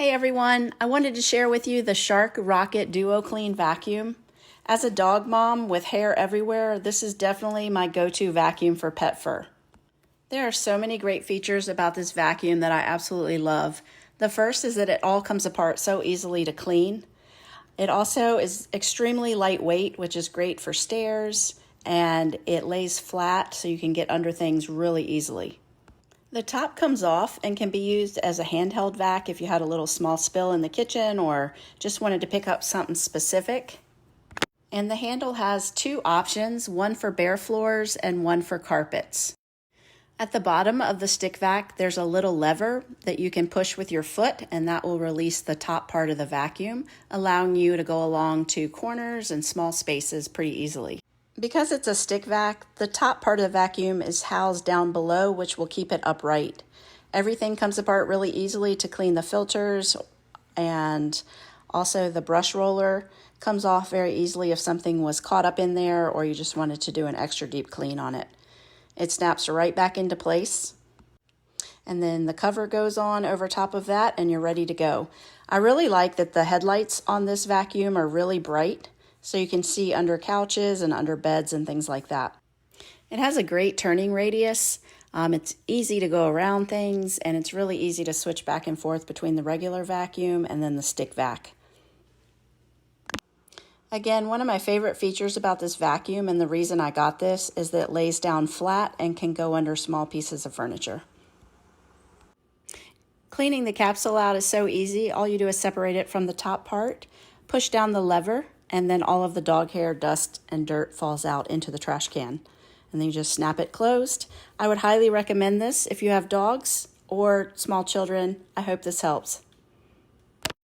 Hey everyone, I wanted to share with you the Shark Rocket DuoClean Vacuum. As a dog mom with hair everywhere, this is definitely my go-to vacuum for pet fur. There are so many great features about this vacuum that I absolutely love. The first is that it all comes apart so easily to clean. It also is extremely lightweight, which is great for stairs, and it lays flat so you can get under things really easily. The top comes off and can be used as a handheld vac if you had a little small spill in the kitchen or just wanted to pick up something specific. And the handle has two options, one for bare floors and one for carpets. At the bottom of the stick vac, there's a little lever that you can push with your foot, and that will release the top part of the vacuum, allowing you to go along to corners and small spaces pretty easily. Because it's a stick vac, the top part of the vacuum is housed down below, which will keep it upright. Everything comes apart really easily to clean the filters, and also the brush roller comes off very easily if something was caught up in there or you just wanted to do an extra deep clean on it. It snaps right back into place, and then the cover goes on over top of that and you're ready to go. I really like that the headlights on this vacuum are really bright, so you can see under couches and under beds and things like that. It has a great turning radius. It's easy to go around things, and it's really easy to switch back and forth between the regular vacuum and then the stick vac. Again, one of my favorite features about this vacuum, and the reason I got this, is that it lays down flat and can go under small pieces of furniture. Cleaning the capsule out is so easy. All you do is separate it from the top part, push down the lever, and then all of the dog hair, dust, and dirt falls out into the trash can. And then you just snap it closed. I would highly recommend this if you have dogs or small children. I hope this helps.